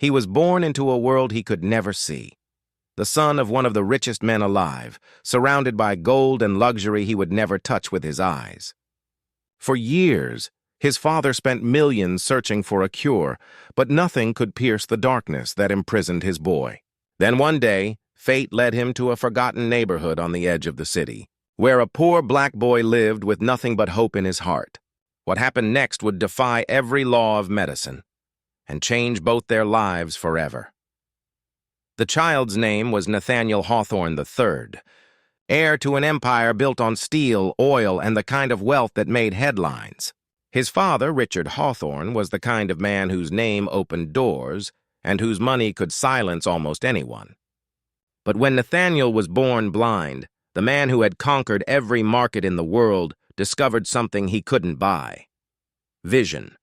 He was born into a world he could never see. The son of one of the richest men alive, surrounded by gold and luxury he would never touch with his eyes. For years, his father spent millions searching for a cure, but nothing could pierce the darkness that imprisoned his boy. Then one day, fate led him to a forgotten neighborhood on the edge of the city, where a poor black boy lived with nothing but hope in his heart. What happened next would defy every law of medicine and change both their lives forever. The child's name was Nathaniel Hawthorne III, heir to an empire built on steel, oil, and the kind of wealth that made headlines. His father, Richard Hawthorne, was the kind of man whose name opened doors and whose money could silence almost anyone. But when Nathaniel was born blind, the man who had conquered every market in the world discovered something he couldn't buy: vision.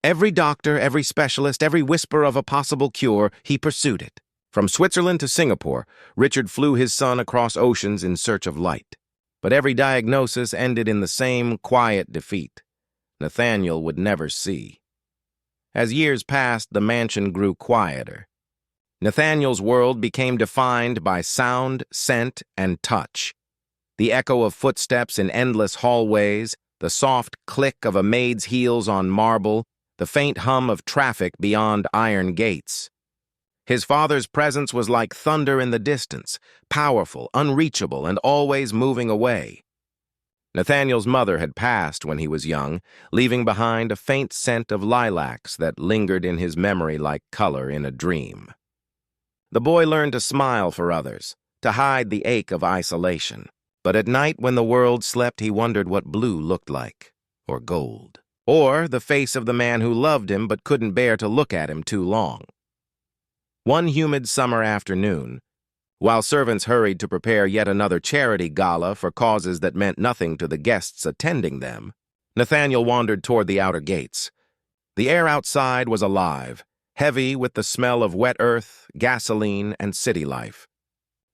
Every doctor, every specialist, every whisper of a possible cure, he pursued it. From Switzerland to Singapore, Richard flew his son across oceans in search of light. But every diagnosis ended in the same quiet defeat. Nathaniel would never see. As years passed, the mansion grew quieter. Nathaniel's world became defined by sound, scent, and touch. The echo of footsteps in endless hallways, the soft click of a maid's heels on marble, the faint hum of traffic beyond iron gates. His father's presence was like thunder in the distance, powerful, unreachable, and always moving away. Nathaniel's mother had passed when he was young, leaving behind a faint scent of lilacs that lingered in his memory like color in a dream. The boy learned to smile for others, to hide the ache of isolation. But at night when the world slept, he wondered what blue looked like, or gold, or the face of the man who loved him but couldn't bear to look at him too long. One humid summer afternoon, while servants hurried to prepare yet another charity gala for causes that meant nothing to the guests attending them, Nathaniel wandered toward the outer gates. The air outside was alive, heavy with the smell of wet earth, gasoline, and city life.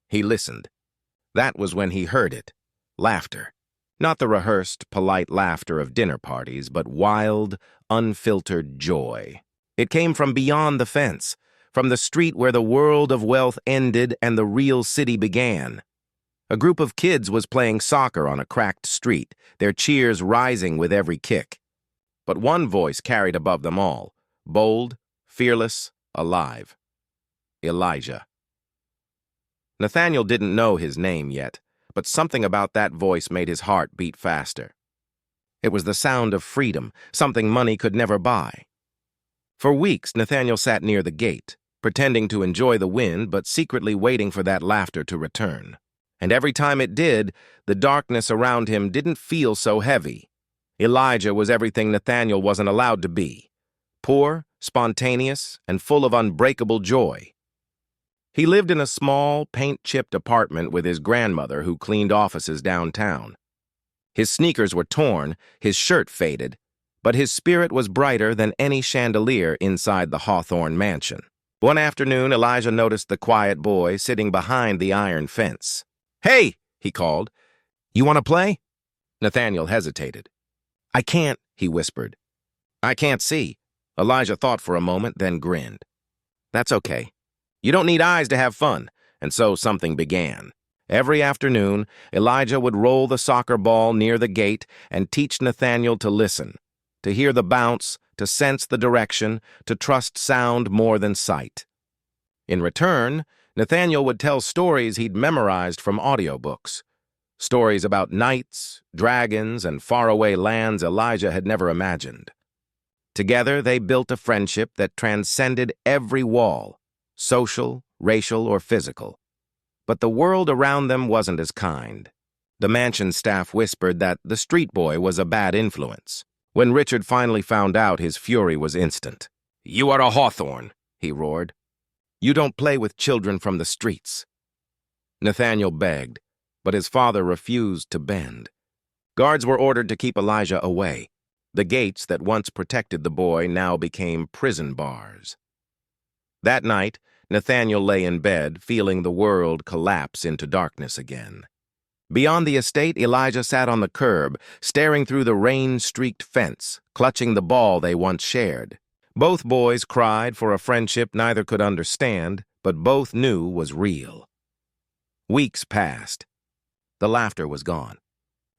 He listened. That was when he heard it: laughter. Not the rehearsed, polite laughter of dinner parties, but wild, unfiltered joy. It came from beyond the fence, from the street where the world of wealth ended and the real city began. A group of kids was playing soccer on a cracked street, their cheers rising with every kick. But one voice carried above them all, bold, fearless, alive: Elijah. Nathaniel didn't know his name yet, but something about that voice made his heart beat faster. It was the sound of freedom, something money could never buy. For weeks, Nathaniel sat near the gate, pretending to enjoy the wind but secretly waiting for that laughter to return. And every time it did, the darkness around him didn't feel so heavy. Elijah was everything Nathaniel wasn't allowed to be: poor, spontaneous, and full of unbreakable joy. He lived in a small, paint-chipped apartment with his grandmother who cleaned offices downtown. His sneakers were torn, his shirt faded, but his spirit was brighter than any chandelier inside the Hawthorne mansion. One afternoon, Elijah noticed the quiet boy sitting behind the iron fence. "Hey!" he called. "You want to play?" Nathaniel hesitated. "I can't," he whispered. "I can't see." Elijah thought for a moment, then grinned. "That's okay. You don't need eyes to have fun." And so something began. Every afternoon, Elijah would roll the soccer ball near the gate and teach Nathaniel to listen, to hear the bounce, to sense the direction, to trust sound more than sight. In return, Nathaniel would tell stories he'd memorized from audiobooks, stories about knights, dragons, and faraway lands Elijah had never imagined. Together, they built a friendship that transcended every wall, social, racial, or physical. But the world around them wasn't as kind. The mansion staff whispered that the street boy was a bad influence. When Richard finally found out, his fury was instant. "You are a Hawthorne," he roared. "You don't play with children from the streets." Nathaniel begged, but his father refused to bend. Guards were ordered to keep Elijah away. The gates that once protected the boy now became prison bars. That night, Nathaniel lay in bed, feeling the world collapse into darkness again. Beyond the estate, Elijah sat on the curb, staring through the rain-streaked fence, clutching the ball they once shared. Both boys cried for a friendship neither could understand, but both knew was real. Weeks passed. The laughter was gone.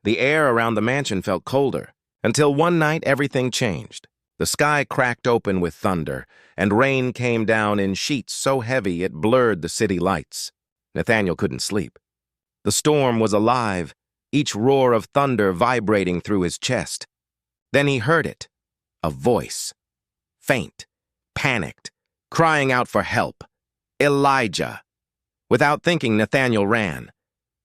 The air around the mansion felt colder, until one night everything changed. The sky cracked open with thunder, and rain came down in sheets so heavy it blurred the city lights. Nathaniel couldn't sleep. The storm was alive, each roar of thunder vibrating through his chest. Then he heard it, a voice, faint, panicked, crying out for help. Elijah! Without thinking, Nathaniel ran,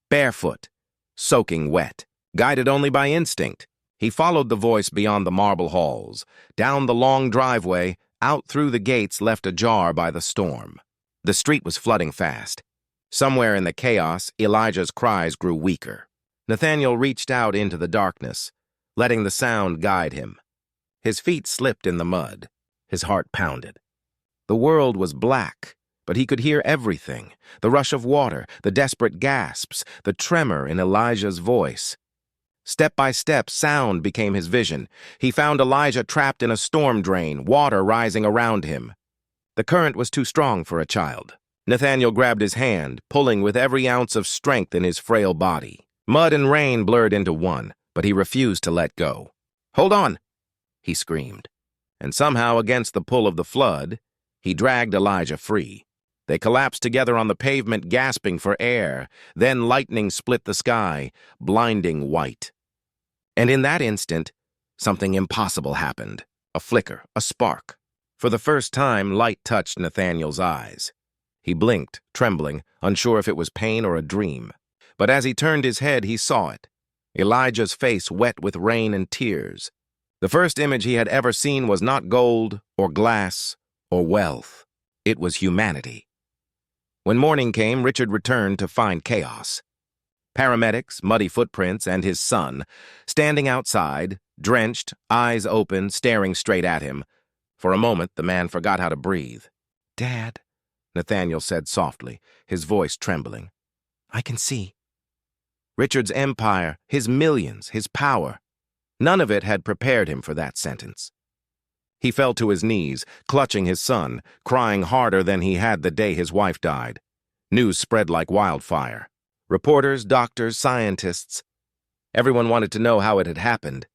barefoot, soaking wet. Guided only by instinct, he followed the voice beyond the marble halls, down the long driveway, out through the gates left ajar by the storm. The street was flooding fast. Somewhere in the chaos, Elijah's cries grew weaker. Nathaniel reached out into the darkness, letting the sound guide him. His feet slipped in the mud. His heart pounded. The world was black, but he could hear everything, the rush of water, the desperate gasps, the tremor in Elijah's voice. Step by step, sound became his vision. He found Elijah trapped in a storm drain, water rising around him. The current was too strong for a child. Nathaniel grabbed his hand, pulling with every ounce of strength in his frail body. Mud and rain blurred into one, but he refused to let go. "Hold on!" he screamed. And somehow, against the pull of the flood, he dragged Elijah free. They collapsed together on the pavement, gasping for air. Then lightning split the sky, blinding white. And in that instant, something impossible happened. A flicker, a spark. For the first time, light touched Nathaniel's eyes. He blinked, trembling, unsure if it was pain or a dream. But as he turned his head, he saw it. Elijah's face wet with rain and tears. The first image he had ever seen was not gold or glass or wealth. It was humanity. When morning came, Richard returned to find chaos. Paramedics, muddy footprints, and his son, standing outside, drenched, eyes open, staring straight at him. For a moment, the man forgot how to breathe. "Dad," Nathaniel said softly, his voice trembling. "I can see." Richard's empire, his millions, his power, none of it had prepared him for that sentence. He fell to his knees, clutching his son, crying harder than he had the day his wife died. News spread like wildfire. Reporters, doctors, scientists. Everyone wanted to know how it had happened.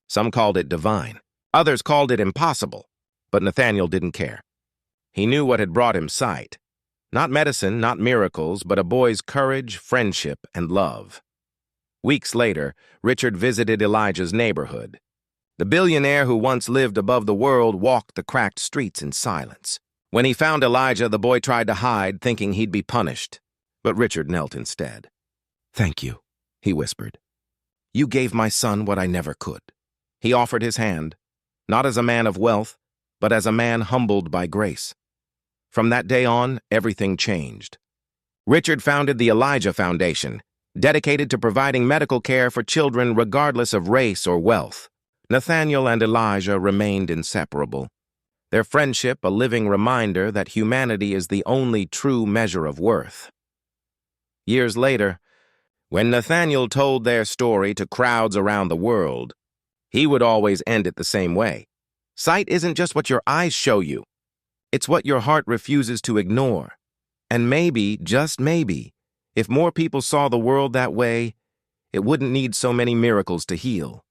Some called it divine. Others called it impossible. But Nathaniel didn't care. He knew what had brought him sight. Not medicine, not miracles, but a boy's courage, friendship, and love. Weeks later, Richard visited Elijah's neighborhood. The billionaire who once lived above the world walked the cracked streets in silence. When he found Elijah, the boy tried to hide, thinking he'd be punished. But Richard knelt instead. "Thank you," he whispered. "You gave my son what I never could." He offered his hand, not as a man of wealth, but as a man humbled by grace. From that day on, everything changed. Richard founded the Elijah Foundation, dedicated to providing medical care for children regardless of race or wealth. Nathaniel and Elijah remained inseparable. Their friendship a living reminder that humanity is the only true measure of worth. Years later, when Nathaniel told their story to crowds around the world, he would always end it the same way. Sight isn't just what your eyes show you. It's what your heart refuses to ignore. And maybe, just maybe, if more people saw the world that way, it wouldn't need so many miracles to heal.